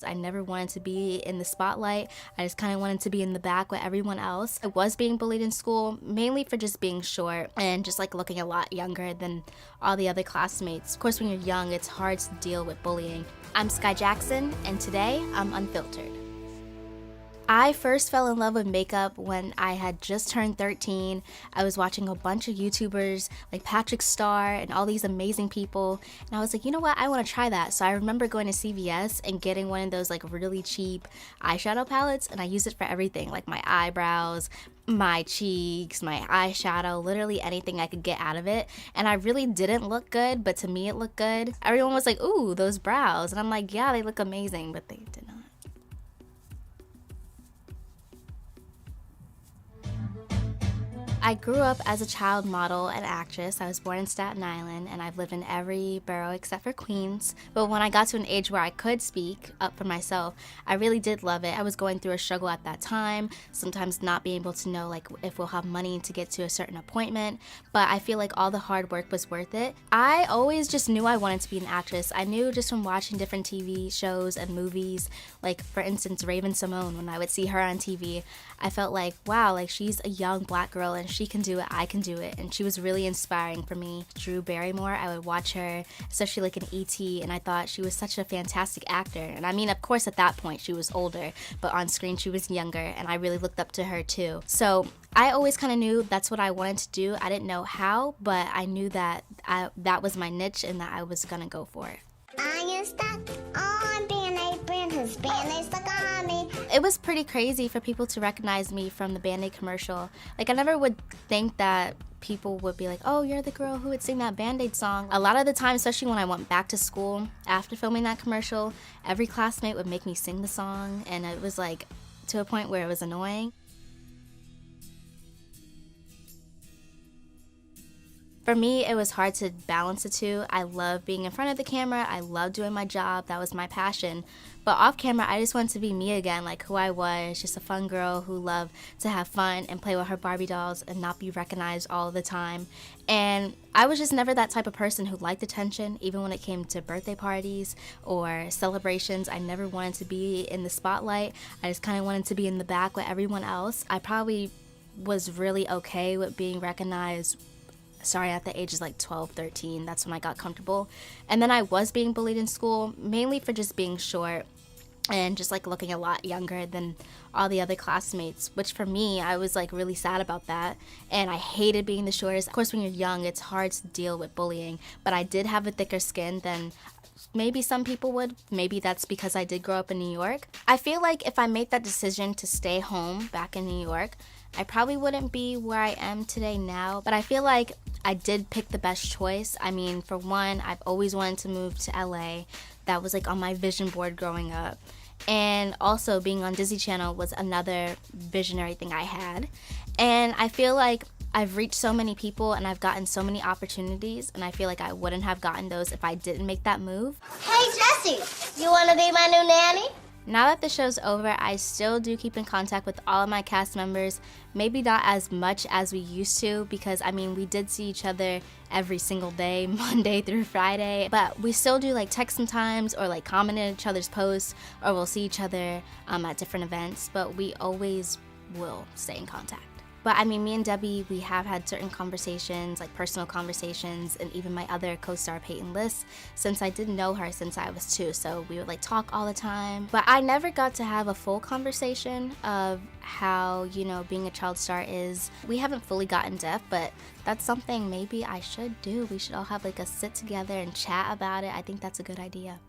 I never wanted to be in the spotlight. I just kind of wanted to be in the back with everyone else. I was being bullied in school, mainly for just being short and just like looking a lot younger than all the other classmates. Of course, when you're young, it's hard to deal with bullying. I'm Skai Jackson, and today I'm unfiltered. I first fell in love with makeup when I had just turned 13. I was watching a bunch of YouTubers like Patrick Star and all these amazing people, and I was like, you know what, I want to try that. So I remember going to CVS and getting one of those like really cheap eyeshadow palettes, and I used it for everything, like my eyebrows, my cheeks, my eyeshadow, literally anything I could get out of it. And I really didn't look good, but to me it looked good. Everyone was like, ooh, those brows. And I'm like, yeah, they look amazing, but they did not. I grew up as a child model and actress. I was born in Staten Island, and I've lived in every borough except for Queens. But when I got to an age where I could speak up for myself, I really did love it. I was going through a struggle at that time, sometimes not being able to know like if we'll have money to get to a certain appointment, but I feel like all the hard work was worth it. I always just knew I wanted to be an actress. I knew just from watching different TV shows and movies, like for instance Raven Simone. When I would see her on TV, I felt like, wow, like she's a young black girl and she can do it, I can do it. And she was really inspiring for me. Drew Barrymore, I would watch her, especially like in E.T., and I thought she was such a fantastic actor. And I mean, of course, at that point she was older, but on screen she was younger, and I really looked up to her too. So I always kind of knew that's what I wanted to do. I didn't know how, but I knew that that was my niche and that I was gonna go for it. I am stuck on being a brand whose band is stuck on me. It was pretty crazy for people to recognize me from the Band-Aid commercial. Like, I never would think that people would be like, oh, you're the girl who would sing that Band-Aid song. A lot of the time, especially when I went back to school after filming that commercial, every classmate would make me sing the song, and it was like to a point where it was annoying. For me, it was hard to balance the two. I love being in front of the camera. I love doing my job. That was my passion. But off camera, I just wanted to be me again, like who I was, just a fun girl who loved to have fun and play with her Barbie dolls and not be recognized all the time. And I was just never that type of person who liked attention, even when it came to birthday parties or celebrations. I never wanted to be in the spotlight. I just kind of wanted to be in the back with everyone else. I probably was really okay with being recognized at the ages like 12, 13, that's when I got comfortable. And then I was being bullied in school, mainly for just being short and just like looking a lot younger than all the other classmates, which for me, I was like really sad about that. And I hated being the shortest. Of course, when you're young, it's hard to deal with bullying, but I did have a thicker skin than maybe some people would. Maybe that's because I did grow up in New York. I feel like if I made that decision to stay home back in New York, I probably wouldn't be where I am today now, but I feel like I did pick the best choice. I mean, for one, I've always wanted to move to LA. That was like on my vision board growing up. And also being on Disney Channel was another visionary thing I had. And I feel like I've reached so many people and I've gotten so many opportunities, and I feel like I wouldn't have gotten those if I didn't make that move. Hey, Jessie, you want to be my new nanny? Now that the show's over, I still do keep in contact with all of my cast members. Maybe not as much as we used to, because I mean, we did see each other every single day, Monday through Friday, but we still do like text sometimes or like comment on each other's posts, or we'll see each other at different events, but we always will stay in contact. But I mean, me and Debbie, we have had certain conversations, like personal conversations, and even my other co-star Peyton Liss, since I didn't know her since I was 2, so we would like talk all the time. But I never got to have a full conversation of how, you know, being a child star is. We haven't fully gotten depth, but that's something maybe I should do. We should all have like a sit together and chat about it. I think that's a good idea.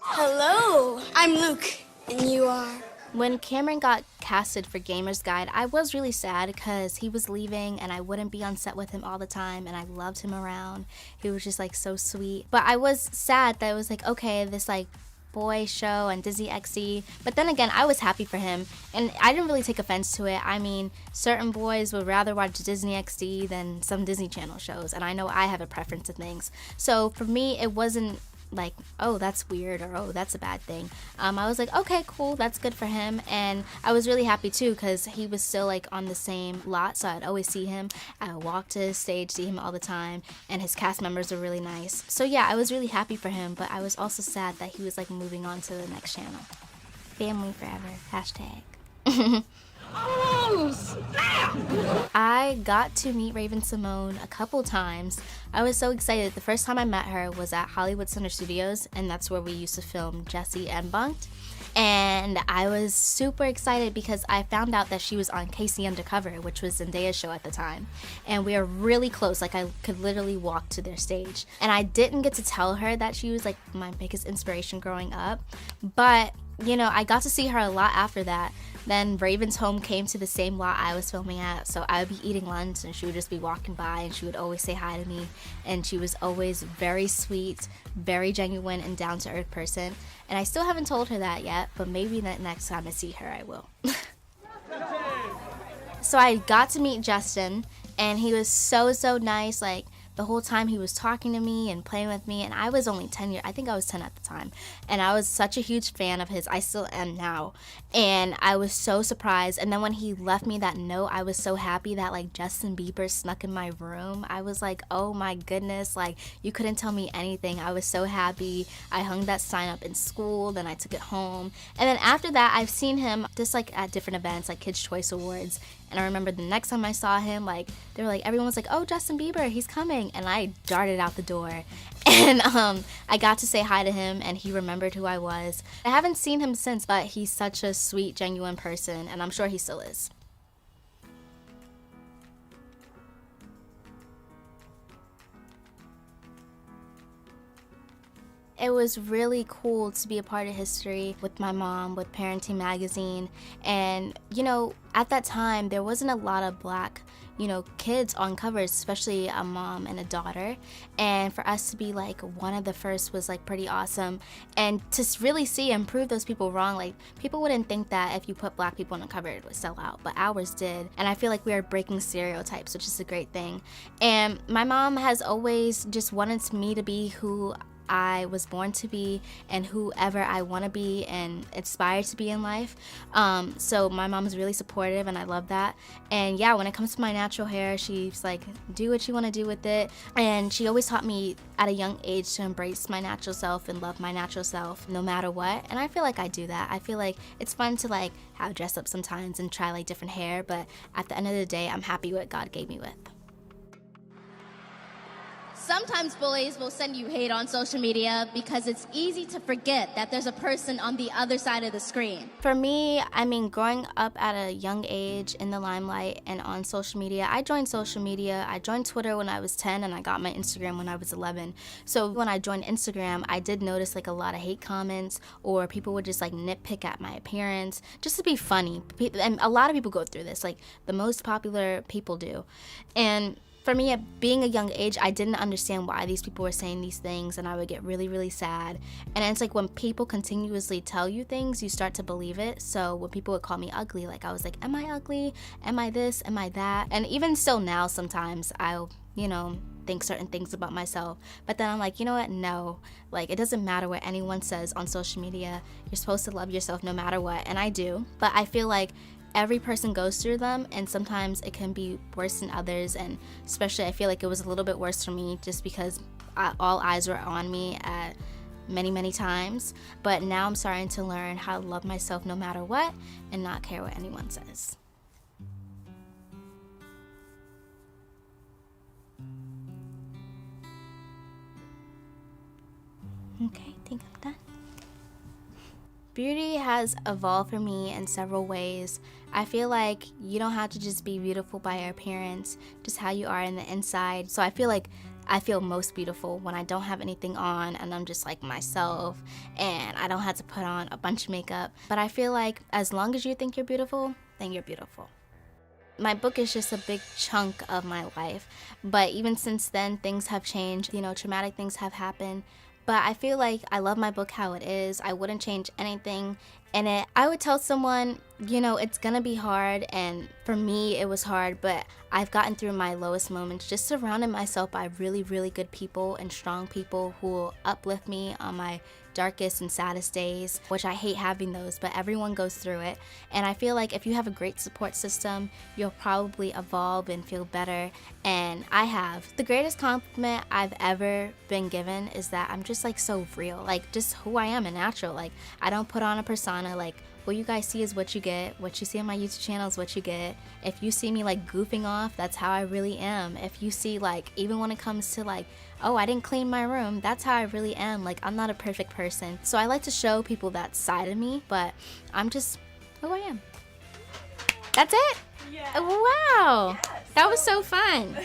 Hello, I'm Luke, and you are? When Cameron got casted for Gamer's Guide, I was really sad because he was leaving and I wouldn't be on set with him all the time, and I loved him around. He was just like so sweet. But I was sad that it was like, okay, this like boy show on Disney XD. But then again, I was happy for him, and I didn't really take offense to it. I mean, certain boys would rather watch Disney XD than some Disney Channel shows, and I know I have a preference of things. So for me, it wasn't like, oh, that's weird, or oh, that's a bad thing. I was like, okay, cool, that's good for him. And I was really happy too, because he was still like on the same lot, so I'd always see him. I would walk to his stage, see him all the time, and his cast members were really nice. So yeah, I was really happy for him, but I was also sad that he was like moving on to the next channel. Family forever, hashtag. Oh, snap! I got to meet Raven Simone a couple times. I was so excited. The first time I met her was at Hollywood Center Studios, and that's where we used to film Jessie and Bunked. And I was super excited because I found out that she was on Casey Undercover, which was Zendaya's show at the time. And we are really close, like I could literally walk to their stage. And I didn't get to tell her that she was like my biggest inspiration growing up, but you know, I got to see her a lot after that. Then Raven's home came to the same lot I was filming at, so I would be eating lunch and she would just be walking by and she would always say hi to me. And she was always very sweet, very genuine and down-to-earth person. And I still haven't told her that yet, but maybe that next time I see her I will. So I got to meet Justin, and he was so nice. Like, the whole time he was talking to me and playing with me, and I was only 10 years, I think I was 10 at the time, and I was such a huge fan of his. I still am now, and I was so surprised. And then when he left me that note, I was so happy that like Justin Bieber snuck in my room. I was like, oh my goodness, like you couldn't tell me anything. I was so happy. I hung that sign up in school, then I took it home, and then after that I've seen him just like at different events like Kids Choice Awards. And I remember the next time I saw him, like, they were like, everyone was like, oh, Justin Bieber, he's coming. And I darted out the door. And I got to say hi to him, and he remembered who I was. I haven't seen him since, but he's such a sweet, genuine person, and I'm sure he still is. It was really cool to be a part of history with my mom, with Parenting Magazine. And, you know, at that time, there wasn't a lot of black, you know, kids on covers, especially a mom and a daughter. And for us to be like one of the first was like pretty awesome. And to really see and prove those people wrong, like people wouldn't think that if you put black people on a cover, it would sell out, but ours did. And I feel like we are breaking stereotypes, which is a great thing. And my mom has always just wanted me to be who I was born to be and whoever I want to be and aspire to be in life. So my mom is really supportive, and I love that. And yeah, when it comes to my natural hair, she's like, do what you want to do with it. And she always taught me at a young age to embrace my natural self and love my natural self no matter what. And I feel like I do that. I feel like it's fun to like have dress up sometimes and try like different hair, but at the end of the day, I'm happy with what God gave me with. Sometimes bullies will send you hate on social media because it's easy to forget that there's a person on the other side of the screen. For me, I mean, growing up at a young age in the limelight and on social media, I joined social media. I joined Twitter when I was 10, and I got my Instagram when I was 11. So when I joined Instagram, I did notice like a lot of hate comments, or people would just like nitpick at my appearance just to be funny. And a lot of people go through this, like the most popular people do. And for me, at being a young age, I didn't understand why these people were saying these things, and I would get really sad. And it's like when people continuously tell you things, you start to believe it. So when people would call me ugly, like I was like, am I ugly? Am I this? Am I that? And even still now, sometimes I'll, you know, think certain things about myself. But then I'm like, you know what? No. Like, it doesn't matter what anyone says on social media. You're supposed to love yourself no matter what, and I do. But I feel like every person goes through them, and sometimes it can be worse than others, and especially I feel like it was a little bit worse for me just because all eyes were on me at many times. But now I'm starting to learn how to love myself no matter what and not care what anyone says. Okay, I think I'm done. Beauty has evolved for me in several ways. I feel like you don't have to just be beautiful by your appearance, just how you are in the inside. So I feel like I feel most beautiful when I don't have anything on and I'm just like myself, and I don't have to put on a bunch of makeup. But I feel like as long as you think you're beautiful, then you're beautiful. My book is just a big chunk of my life, but even since then, things have changed. You know, traumatic things have happened. But I feel like I love my book how it is. I wouldn't change anything in it. I would tell someone, you know, it's gonna be hard, and for me it was hard, but I've gotten through my lowest moments just surrounding myself by really, really good people and strong people who will uplift me on my darkest and saddest days, which I hate having those, but everyone goes through it. And I feel like if you have a great support system, you'll probably evolve and feel better. And I have. The greatest compliment I've ever been given is that I'm just like so real, like just who I am and natural. Like I don't put on a persona. Like what you guys see is what you get. What you see on my YouTube channel is what you get. If you see me like goofing off, that's how I really am. If you see like, even when it comes to like, oh, I didn't clean my room, that's how I really am. Like I'm not a perfect person. So I like to show people that side of me, but I'm just who I am. That's it? Yeah. Wow. Yes. That was so fun.